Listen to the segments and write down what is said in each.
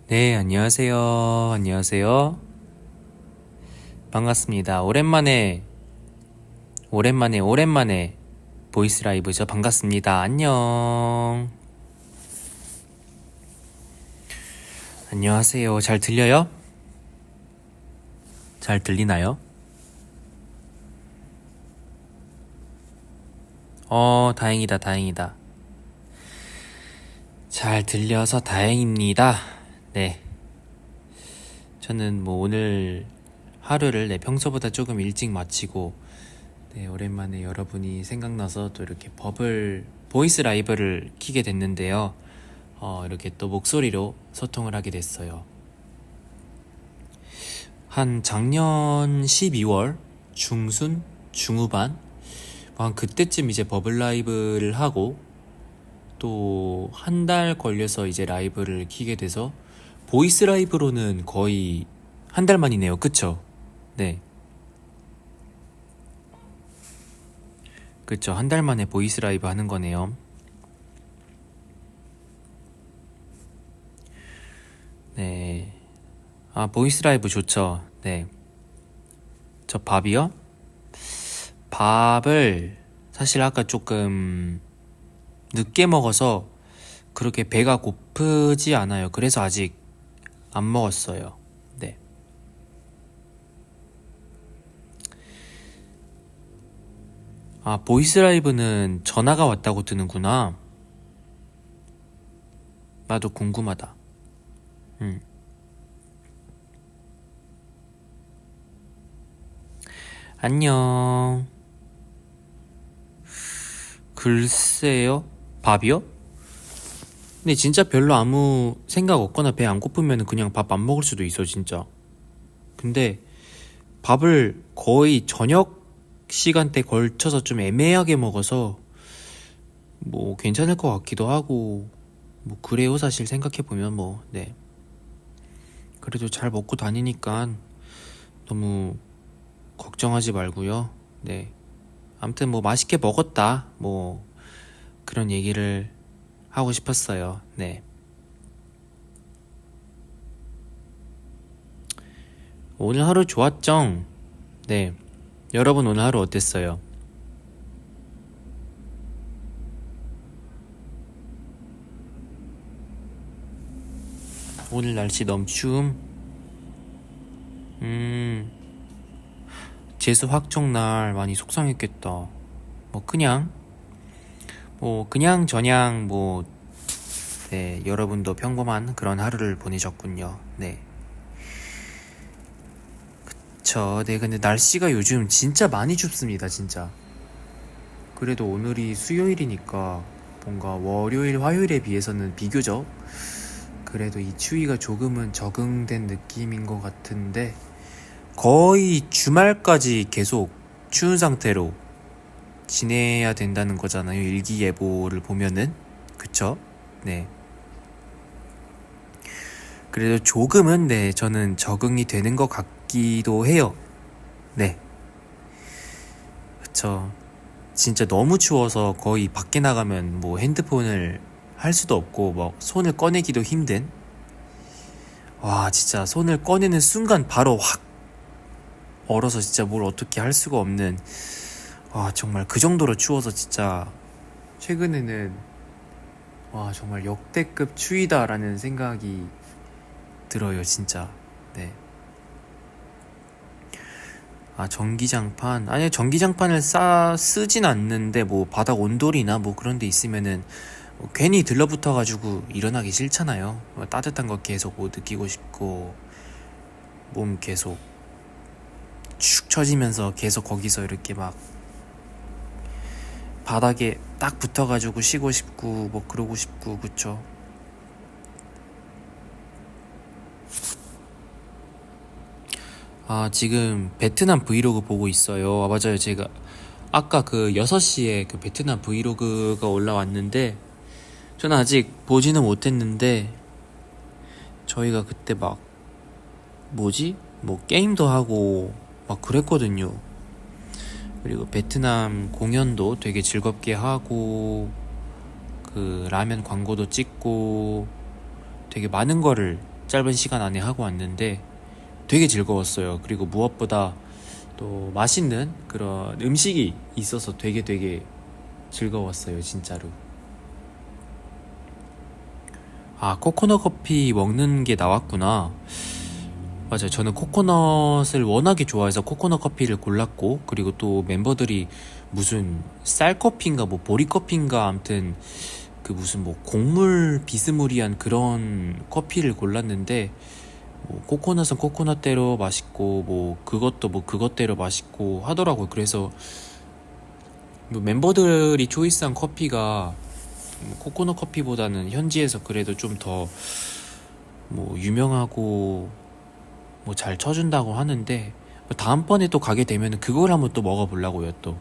네, 안녕하세요. 안녕하세요. 반갑습니다. 오랜만에 보이스 라이브죠. 반갑습니다. 안녕. 안녕하세요. 잘 들려요? 잘 들리나요? 다행이다, 다행이다. 잘 들려서 다행입니다. 네. 저는 오늘 하루를 평소보다 조금 일찍 마치고, 네, 오랜만에 여러분이 생각나서 또 이렇게 보이스 라이브를 키게 됐는데요. 이렇게 또 목소리로 소통을 하게 됐어요. 한 작년 12월 중순, 중후반, 한 그때쯤 이제 버블 라이브를 하고 또 한 달 걸려서 이제 라이브를 키게 돼서 보이스 라이브로는 거의 한 달 만이네요. 그쵸? 네. 그쵸. 한 달 만에 보이스 라이브 하는 거네요. 네. 아, 보이스 라이브 좋죠. 네. 저 밥이요? 밥을 사실 아까 조금 늦게 먹어서 그렇게 배가 고프지 않아요. 그래서 아직 안 먹었어요. 네. 아, 보이스 라이브는 전화가 왔다고 뜨는구나. 나도 궁금하다. 음. 안녕. 글쎄요? 밥이요? 근데 진짜 별로 아무 생각 없거나 배 안 고프면 그냥 밥 안 먹을 수도 있어, 진짜. 근데 밥을 거의 저녁 시간대 걸쳐서 좀 애매하게 먹어서 괜찮을 것 같기도 하고 그래요. 사실 생각해보면 네. 그래도 잘 먹고 다니니까 너무 걱정하지 말고요. 네. 아무튼 맛있게 먹었다. 그런 얘기를 하고 싶었어요. 네. 오늘 하루 좋았죠? 네. 여러분 오늘 하루 어땠어요? 오늘 날씨 너무 추움? 재수 확정날 많이 속상했겠다. 그냥 그냥 저냥 네, 여러분도 평범한 그런 하루를 보내셨군요. 네. 네, 근데 날씨가 요즘 진짜 많이 춥습니다, 진짜. 그래도 오늘이 수요일이니까 뭔가 월요일, 화요일에 비해서는 비교적 그래도 이 추위가 조금은 적응된 느낌인 것 같은데 거의 주말까지 계속 추운 상태로 지내야 된다는 거잖아요. 일기예보를 보면은. 그쵸? 네. 그래도 조금은 네, 저는 적응이 되는 것 같기도 해요. 네. 그쵸. 진짜 너무 추워서 거의 밖에 나가면 핸드폰을 할 수도 없고 손을 꺼내기도 힘든. 와, 진짜 손을 꺼내는 순간 바로 확 얼어서 진짜 뭘 어떻게 할 수가 없는. 와, 정말 그 정도로 추워서 진짜 최근에는 와, 정말 역대급 추위다라는 생각이 들어요, 진짜. 네. 아, 전기장판? 아니요, 전기장판을 쓰진 않는데 바닥 온돌이나 그런 데 있으면은 괜히 들러붙어가지고 일어나기 싫잖아요. 따뜻한 거 계속 느끼고 싶고 몸 계속 축 처지면서 계속 거기서 이렇게 바닥에 딱 붙어가지고 쉬고 싶고 그러고 싶고. 그쵸. 아, 지금 베트남 브이로그 보고 있어요. 아, 맞아요. 제가 아까 그 6시에 그 베트남 브이로그가 올라왔는데 저는 아직 보지는 못했는데 저희가 그때 게임도 하고 그랬거든요. 그리고 베트남 공연도 되게 즐겁게 하고 그 라면 광고도 찍고 되게 많은 거를 짧은 시간 안에 하고 왔는데 되게 즐거웠어요. 그리고 무엇보다 또 맛있는 그런 음식이 있어서 되게 즐거웠어요, 진짜로. 아, 코코넛 커피 먹는 게 나왔구나. 맞아요. 저는 코코넛을 워낙에 좋아해서 코코넛 커피를 골랐고, 그리고 또 멤버들이 무슨 쌀커피인가 뭐 보리커피인가 아무튼 그 무슨 뭐 곡물 비스무리한 그런 커피를 골랐는데, 뭐 코코넛은 코코넛대로 맛있고 뭐 그것도 뭐 그것대로 맛있고 하더라고요. 그래서 뭐 멤버들이 초이스한 커피가 뭐 코코넛 커피보다는 현지에서 그래도 좀 더 뭐 유명하고 뭐 잘 쳐준다고 하는데, 뭐 다음번에 또 가게 되면은 그걸 한번 또 먹어보려고요. 또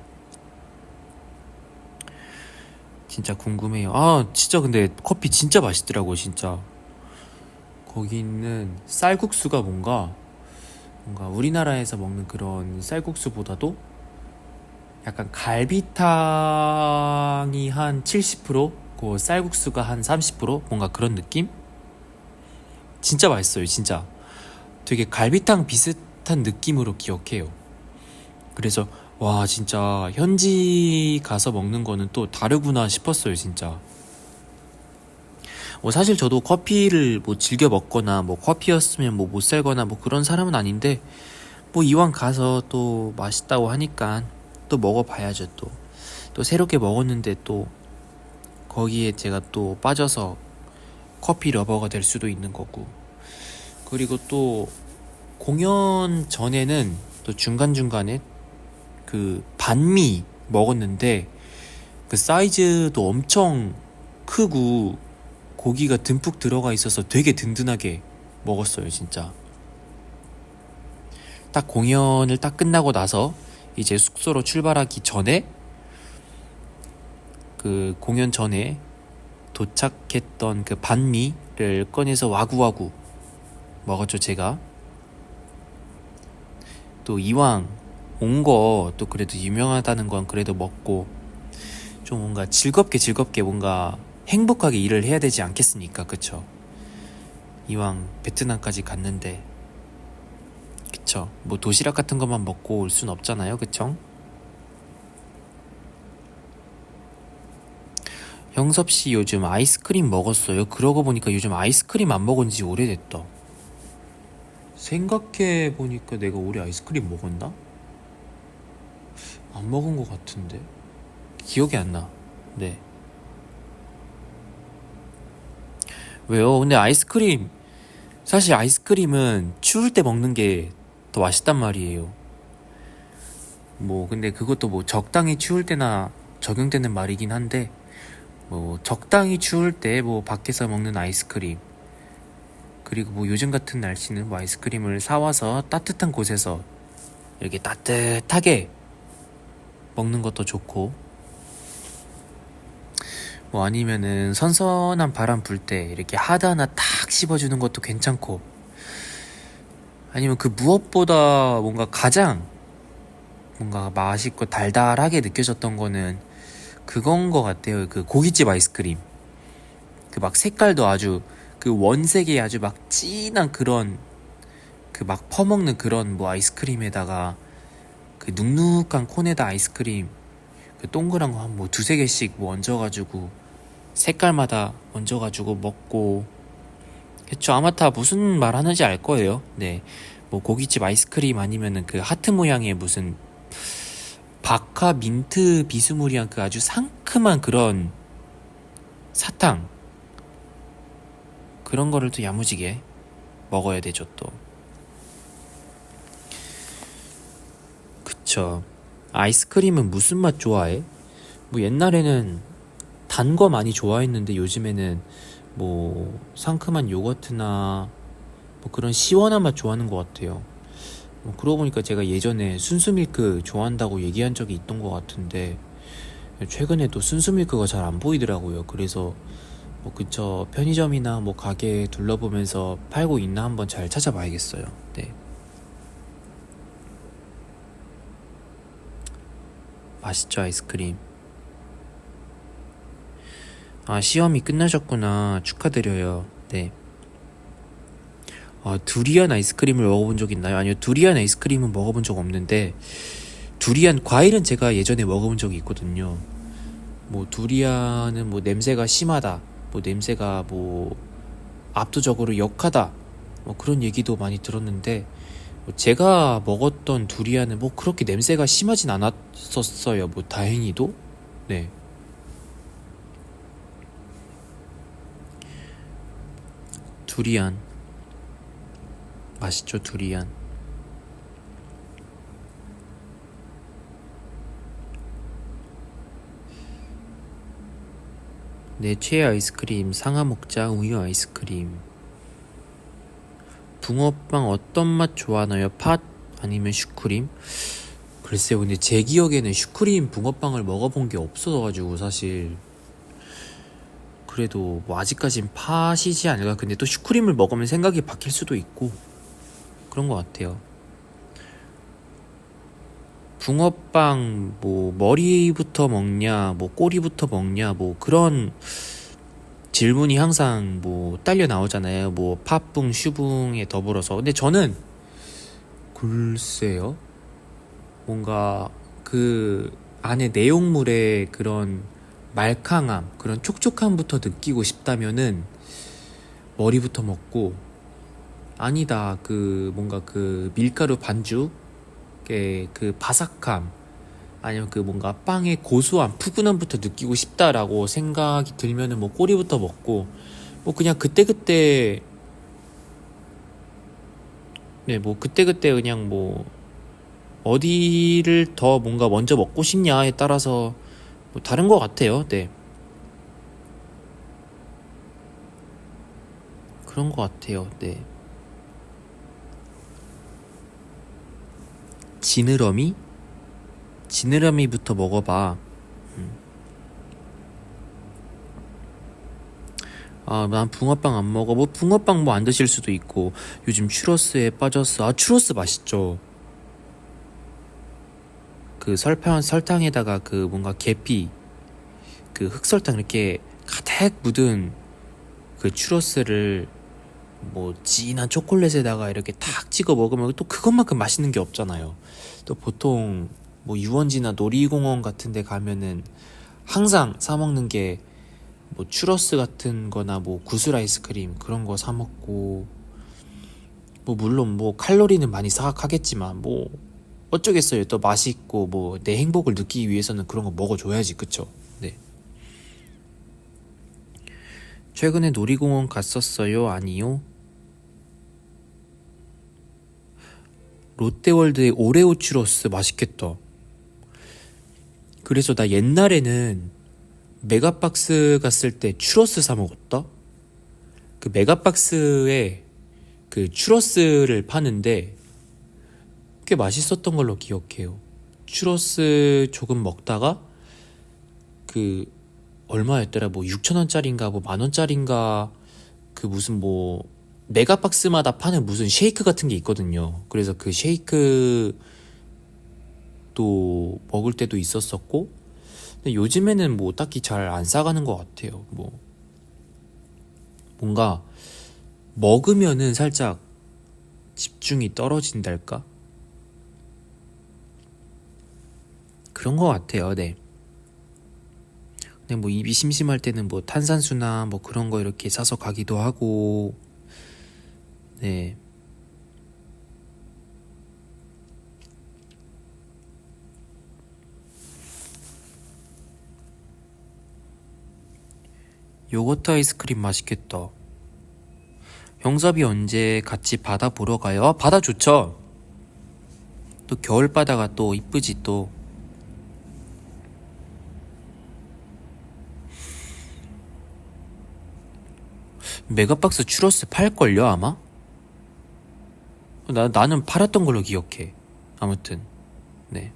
진짜 궁금해요. 아, 진짜 근데 커피 진짜 맛있더라고요, 진짜. 거기 있는 쌀국수가 뭔가 우리나라에서 먹는 그런 쌀국수보다도 약간 갈비탕이 한 70%, 그 쌀국수가 한 30%, 뭔가 그런 느낌? 진짜 맛있어요, 진짜. 되게 갈비탕 비슷한 느낌으로 기억해요. 그래서 와, 진짜 현지 가서 먹는 거는 또 다르구나 싶었어요, 진짜. 뭐 사실 저도 커피를 뭐 즐겨 먹거나 뭐 커피였으면 뭐 못 살거나 뭐 그런 사람은 아닌데, 뭐 이왕 가서 또 맛있다고 하니까 또 먹어봐야죠. 또 새롭게 먹었는데 또 거기에 제가 또 빠져서 커피 러버가 될 수도 있는 거고. 그리고 또 공연 전에는 또 중간중간에 그 반미 먹었는데, 그 사이즈도 엄청 크고 고기가 듬뿍 들어가 있어서 되게 든든하게 먹었어요, 진짜. 딱 공연을 딱 끝나고 나서 이제 숙소로 출발하기 전에, 그 공연 전에 도착했던 그 반미를 꺼내서 와구와구 먹었죠, 제가. 또 이왕 온 거 또 그래도 유명하다는 건 그래도 먹고 좀 뭔가 즐겁게 뭔가 행복하게 일을 해야 되지 않겠습니까? 그쵸? 이왕 베트남까지 갔는데, 그쵸? 뭐 도시락 같은 것만 먹고 올 순 없잖아요, 그쵸? 형섭씨 요즘 아이스크림 먹었어요? 그러고 보니까 요즘 아이스크림 안 먹은 지 오래됐다. 생각해보니까 내가 올해 아이스크림 먹었나? 안 먹은 것 같은데 기억이 안 나. 네. 왜요? 근데 사실 아이스크림은 추울 때 먹는 게 더 맛있단 말이에요. 뭐 근데 그것도 뭐 적당히 추울 때나 적용되는 말이긴 한데, 뭐 적당히 추울 때 뭐 밖에서 먹는 아이스크림, 그리고 뭐 요즘 같은 날씨는 뭐 아이스크림을 사와서 따뜻한 곳에서 이렇게 따뜻하게 먹는 것도 좋고, 뭐 아니면은 선선한 바람 불 때 이렇게 하드 하나 탁 씹어주는 것도 괜찮고, 아니면 그 무엇보다 뭔가 가장 뭔가 맛있고 달달하게 느껴졌던 거는 그건 거 같아요. 그 고깃집 아이스크림. 그 막 색깔도 아주 그 원색의 아주 막 진한 그런, 그 막 퍼먹는 그런 뭐 아이스크림에다가 그 눅눅한 코네다 아이스크림 그 동그란 거 한 뭐 두세 개씩 뭐 얹어가지고 색깔마다 얹어가지고 먹고. 그쵸, 아마 다 무슨 말 하는지 알 거예요. 네. 뭐 고깃집 아이스크림 아니면은 그 하트 모양의 무슨 바카 민트 비스무리한 그 아주 상큼한 그런 사탕, 그런 거를 또 야무지게 먹어야 되죠, 또. 그쵸. 아이스크림은 무슨 맛 좋아해? 뭐 옛날에는 단 거 많이 좋아했는데 요즘에는 뭐 상큼한 요거트나 뭐 그런 시원한 맛 좋아하는 것 같아요. 뭐 그러고 보니까 제가 예전에 순수밀크 좋아한다고 얘기한 적이 있던 것 같은데, 최근에 또 순수밀크가 잘 안 보이더라고요. 그래서 뭐 그쵸, 편의점이나 뭐 가게 둘러보면서 팔고 있나 한번 잘 찾아봐야겠어요. 네. 맛있죠, 아이스크림. 아, 시험이 끝나셨구나. 축하드려요. 네. 두리안 아이스크림을 먹어본 적 있나요? 아니요, 두리안 아이스크림은 먹어본 적 없는데, 두리안 과일은 제가 예전에 먹어본 적이 있거든요. 뭐, 두리안은 뭐 냄새가 심하다, 뭐 냄새가 뭐 압도적으로 역하다, 뭐 그런 얘기도 많이 들었는데, 뭐 제가 먹었던 두리안은 뭐 그렇게 냄새가 심하진 않았었어요. 뭐 다행히도. 네. 두리안. 맛있죠, 두리안. 내 최애 아이스크림, 상하 목자 우유 아이스크림. 붕어빵 어떤 맛 좋아하나요? 팥? 아니면 슈크림? 글쎄요, 근데 제 기억에는 슈크림 붕어빵을 먹어본 게 없어가지고, 사실. 그래도 뭐 아직까진 팥이지 않을까. 근데 또 슈크림을 먹으면 생각이 바뀔 수도 있고, 그런 것 같아요. 붕어빵, 뭐, 머리부터 먹냐, 뭐, 꼬리부터 먹냐, 뭐, 그런 질문이 항상 뭐, 딸려 나오잖아요. 뭐, 팥붕, 슈붕에 더불어서. 근데 저는, 글쎄요. 뭔가, 그, 안에 내용물의 그런 말캉함, 그런 촉촉함부터 느끼고 싶다면은, 머리부터 먹고, 아니다, 그, 뭔가 그 밀가루 반죽의 그 바삭함, 아니면 그 뭔가 빵의 고소함, 푸근함부터 느끼고 싶다라고 생각이 들면은 뭐 꼬리부터 먹고, 뭐 그냥 그때그때, 네, 뭐 그때그때 그냥 뭐 어디를 더 뭔가 먼저 먹고 싶냐에 따라서 뭐 다른 것 같아요. 네. 그런 것 같아요. 네. 지느러미? 지느러미부터 먹어봐. 난 붕어빵 안 먹어. 뭐 붕어빵 뭐 안 드실 수도 있고, 요즘 추러스에 빠졌어. 추러스 맛있죠. 그 설탕에다가 그 뭔가 계피, 그 흑설탕 이렇게 가득 묻은 그 추러스를 뭐 진한 초콜릿에다가 이렇게 탁 찍어 먹으면 또 그것만큼 맛있는 게 없잖아요. 또 보통 뭐 유원지나 놀이공원 같은 데 가면은 항상 사 먹는 게 뭐 추러스 같은 거나 뭐 구슬 아이스크림 그런 거 사 먹고, 뭐 물론 뭐 칼로리는 많이 사각하겠지만 뭐 어쩌겠어요. 또 맛있고 뭐 내 행복을 느끼기 위해서는 그런 거 먹어줘야지. 그쵸? 네. 최근에 놀이공원 갔었어요? 아니요. 롯데월드의 오레오 추러스 맛있겠다. 그래서 나 옛날에는 메가박스 갔을 때 추러스 사 먹었다? 그 메가박스에 그 추러스를 파는데 꽤 맛있었던 걸로 기억해요. 추러스 조금 먹다가 그 얼마였더라? 뭐 6,000원짜리인가 뭐 만원짜리인가, 그 무슨 뭐 메가박스마다 파는 무슨 쉐이크 같은 게 있거든요. 그래서 그 쉐이크 또 먹을 때도 있었었고, 근데 요즘에는 뭐 딱히 잘 안 싸가는 것 같아요. 뭐 뭔가 먹으면은 살짝 집중이 떨어진달까? 그런 것 같아요. 네. 근데 뭐 입이 심심할 때는 뭐 탄산수나 뭐 그런 거 이렇게 사서 가기도 하고, 네. 요거트 아이스크림 맛있겠다. 형섭이 언제 같이 바다 보러 가요? 바다 좋죠? 또 겨울바다가 또 이쁘지 또. 메가박스 추러스 팔걸요 아마? 나는 팔았던 걸로 기억해. 아무튼 네.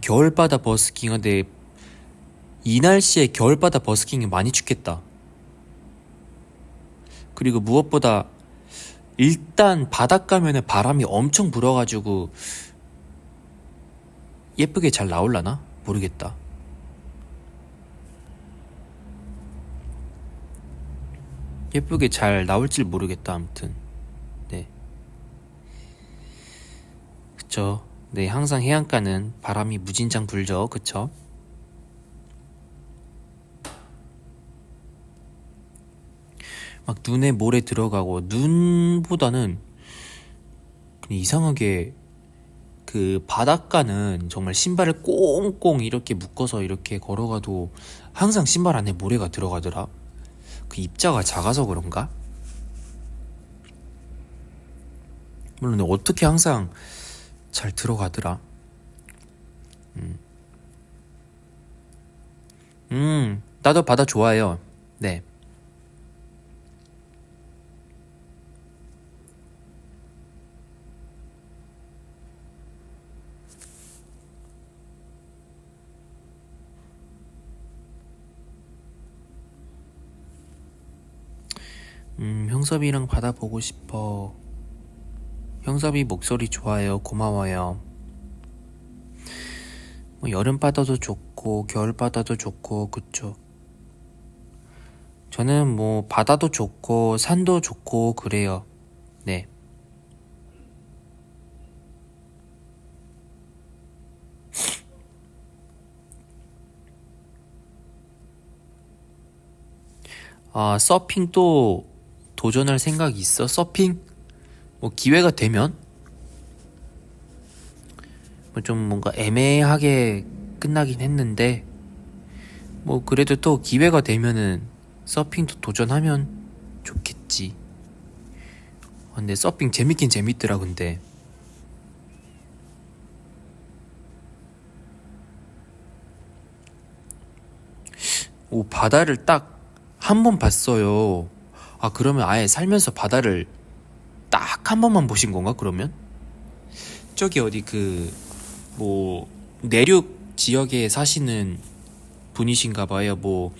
겨울바다 버스킹. 근데 이 날씨에 겨울바다 버스킹이 많이 춥겠다. 그리고 무엇보다 일단 바닷가면은 바람이 엄청 불어가지고 예쁘게 잘 나올라나? 모르겠다. 예쁘게 잘 나올지 모르겠다. 아무튼 네, 그쵸. 네, 항상 해안가는 바람이 무진장 불죠. 그쵸? 막 눈에 모래 들어가고, 눈보다는 그냥 이상하게 그 바닷가는 정말 신발을 꽁꽁 이렇게 묶어서 이렇게 걸어가도 항상 신발 안에 모래가 들어가더라. 그 입자가 작아서 그런가? 물론 어떻게 항상 잘 들어가더라. 나도 바다 좋아해요. 네. 형섭이랑 바다 보고 싶어. 형섭이 목소리 좋아요. 고마워요. 뭐 여름 바다도 좋고 겨울 바다도 좋고 그쵸. 저는 뭐 바다도 좋고 산도 좋고 그래요. 네. 아, 서핑 또 도전할 생각 있어? 서핑? 뭐 기회가 되면? 뭐 좀 뭔가 애매하게 끝나긴 했는데 뭐 그래도 또 기회가 되면은 서핑도 도전하면 좋겠지. 근데 서핑 재밌긴 재밌더라. 근데 오, 바다를 딱 한 번 봤어요. 아, 그러면 아예 살면서 바다를 딱 한 번만 보신 건가 그러면? 저기 어디 그 뭐 내륙 지역에 사시는 분이신가 봐요. 뭐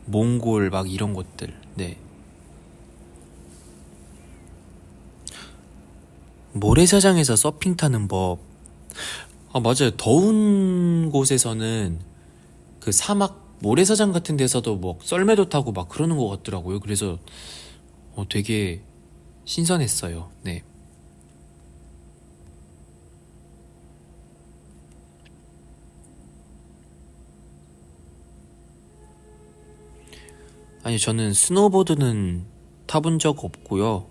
몽골 막 이런 곳들. 네. 모래사장에서 서핑 타는 법. 아, 맞아요. 더운 곳에서는 그 사막 모래사장 같은 데서도 뭐 썰매도 타고 막 그러는 것 같더라고요. 그래서 되게 신선했어요. 네. 아니, 저는 스노보드는 타본 적 없고요.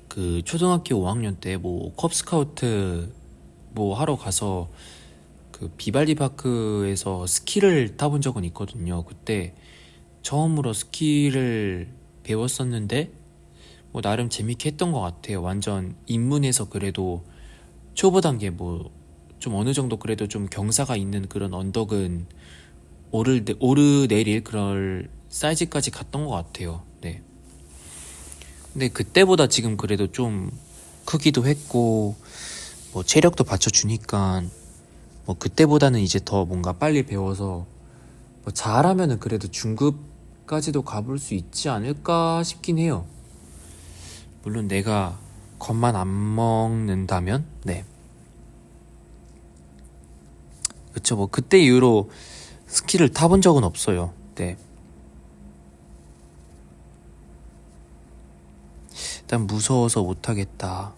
그 초등학교 5학년 때 뭐 컵스카우트 뭐 하러 가서 그 비발디 파크에서 스키를 타본 적은 있거든요. 그때 처음으로 스키를 배웠었는데 뭐 나름 재밌게 했던 것 같아요. 완전 입문해서 그래도 초보 단계 뭐 좀 어느 정도 그래도 좀 경사가 있는 그런 언덕은 오르내릴 그럴 사이즈까지 갔던 것 같아요. 네. 근데 그때보다 지금 그래도 좀 크기도 했고 뭐 체력도 받쳐주니까 뭐 그때보다는 이제 더 뭔가 빨리 배워서 뭐 잘하면은 그래도 중급까지도 가볼 수 있지 않을까 싶긴 해요. 물론 내가 겁만 안 먹는다면, 네. 그쵸. 뭐 그때 이후로 스키를 타본 적은 없어요. 네. 일단 무서워서 못하겠다.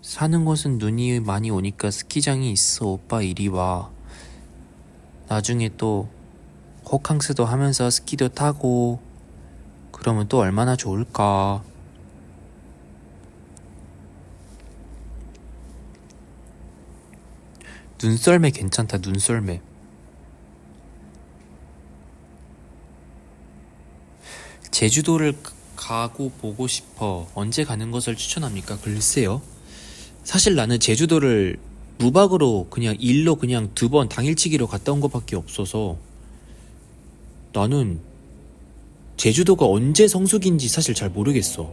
사는 곳은 눈이 많이 오니까 스키장이 있어. 오빠 이리 와. 나중에 또 호캉스도 하면서 스키도 타고 그러면 또 얼마나 좋을까. 눈썰매 괜찮다. 눈썰매. 제주도를 가고 보고 싶어. 언제 가는 것을 추천합니까? 글쎄요. 사실 나는 제주도를 무박으로 그냥 일로 그냥 2번 당일치기로 갔다 온 것밖에 없어서 나는 제주도가 언제 성수기인지 사실 잘 모르겠어.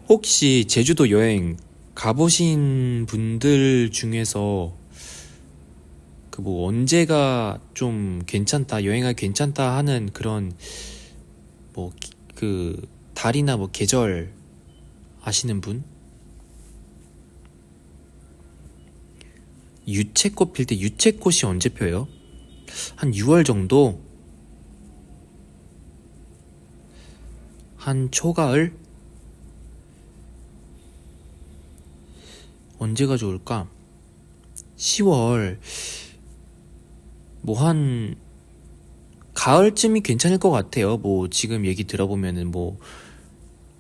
혹시 제주도 여행 가보신 분들 중에서 그 뭐 언제가 좀 괜찮다, 여행하기 괜찮다 하는 그런 뭐 그 달이나 뭐 계절 아시는 분? 유채꽃 필 때 유채꽃이 언제 펴요? 한 6월 정도? 한 초가을? 언제가 좋을까? 10월 뭐 한 가을쯤이 괜찮을 것 같아요. 뭐 지금 얘기 들어보면은 뭐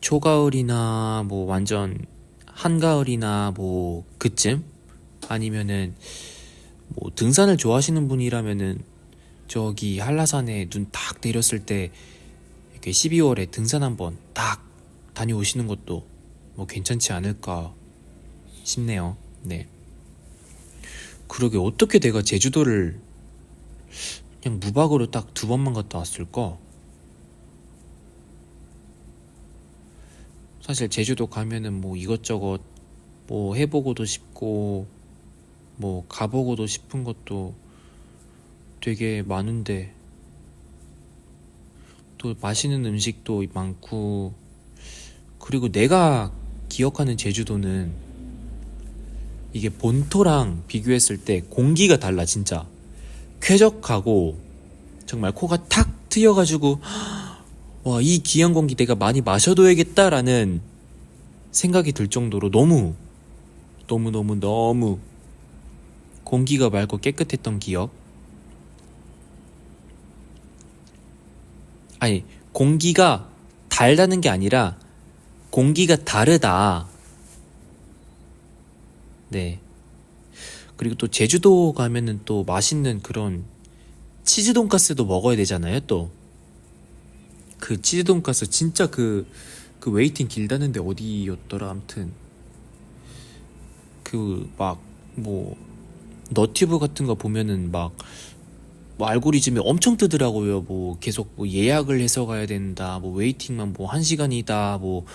초가을이나 뭐 완전 한가을이나 뭐 그쯤? 아니면은 뭐 등산을 좋아하시는 분이라면은 저기 한라산에 눈 딱 내렸을 때 이렇게 12월에 등산 한번 딱 다녀오시는 것도 뭐 괜찮지 않을까 싶네요. 네. 그러게 어떻게 내가 제주도를 그냥 무박으로 딱 2번만 갔다 왔을까? 사실 제주도 가면은 뭐 이것저것 뭐 해보고도 싶고 뭐 가보고도 싶은 것도 되게 많은데 또 맛있는 음식도 많고 그리고 내가 기억하는 제주도는 이게 본토랑 비교했을 때 공기가 달라 진짜. 쾌적하고 정말 코가 탁 트여가지고 와, 이 귀한 공기 내가 많이 마셔둬야겠다라는 생각이 들 정도로 너무 공기가 맑고 깨끗했던 기억. 아니, 공기가 달다는 게 아니라 공기가 다르다. 네. 그리고 또 제주도 가면은 또 맛있는 그런 치즈 돈가스도 먹어야 되잖아요, 또. 그 치즈 돈가스 진짜 그 웨이팅 길다는데 어디였더라, 암튼. 그 막 뭐 너튜브 같은 거 보면은 막 뭐 알고리즘이 엄청 뜨더라고요. 뭐 계속 뭐 예약을 해서 가야 된다. 뭐 웨이팅만 뭐 1시간이다. 뭐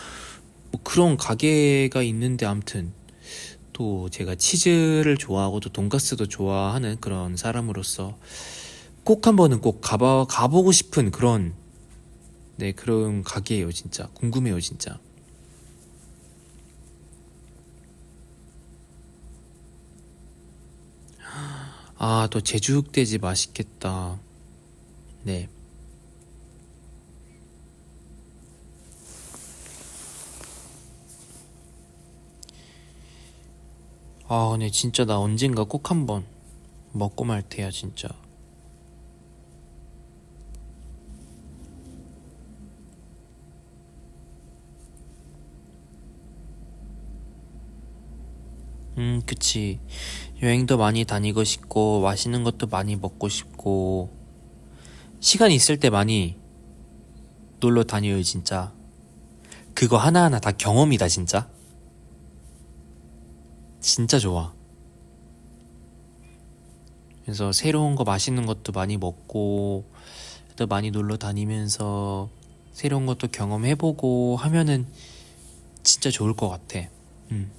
그런 가게가 있는데 암튼 또 제가 치즈를 좋아하고 또 돈가스도 좋아하는 그런 사람으로서 꼭 한 번은 꼭 가보고 싶은 그런 네 그런 가게예요 진짜 궁금해요 진짜. 아 또 제주육돼지 맛있겠다. 네. 아 근데 진짜 나 언젠가 꼭 한번 먹고 말 테야 진짜. 그치. 여행도 많이 다니고 싶고 맛있는 것도 많이 먹고 싶고 시간 있을 때 많이 놀러 다녀요 진짜. 그거 하나하나 다 경험이다 진짜. 진짜 좋아. 그래서 새로운 거 맛있는 것도 많이 먹고 또 많이 놀러 다니면서 새로운 것도 경험해보고 하면은 진짜 좋을 것 같아. 음.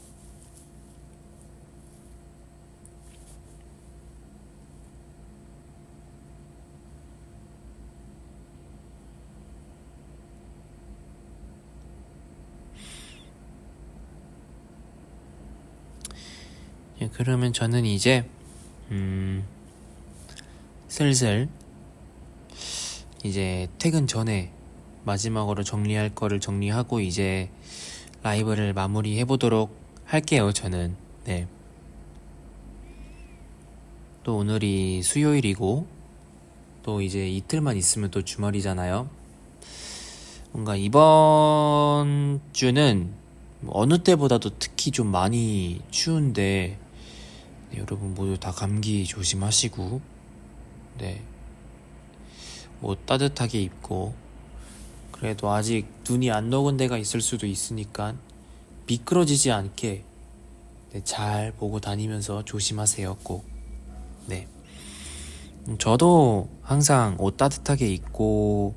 예, 그러면 저는 이제 음, 슬슬 이제 퇴근 전에 마지막으로 정리할 거를 정리하고 이제 라이브를 마무리해 보도록 할게요, 저는. 네. 또 오늘이 수요일이고 또 이제 이틀만 있으면 또 주말이잖아요. 뭔가 이번 주는 어느 때보다도 특히 좀 많이 추운데 네, 여러분 모두 다 감기 조심하시고 네. 옷 따뜻하게 입고 그래도 아직 눈이 안 녹은 데가 있을 수도 있으니까 미끄러지지 않게 네, 잘 보고 다니면서 조심하세요 꼭. 네. 저도 항상 옷 따뜻하게 입고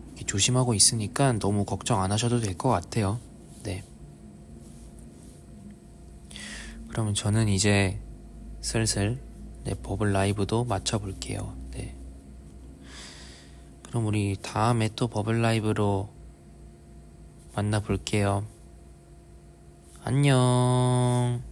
이렇게 조심하고 있으니까 너무 걱정 안 하셔도 될 것 같아요. 네. 그러면 저는 이제 슬슬 네, 버블 라이브도 맞춰볼게요. 네. 그럼 우리 다음에 또 버블 라이브로 만나볼게요. 안녕.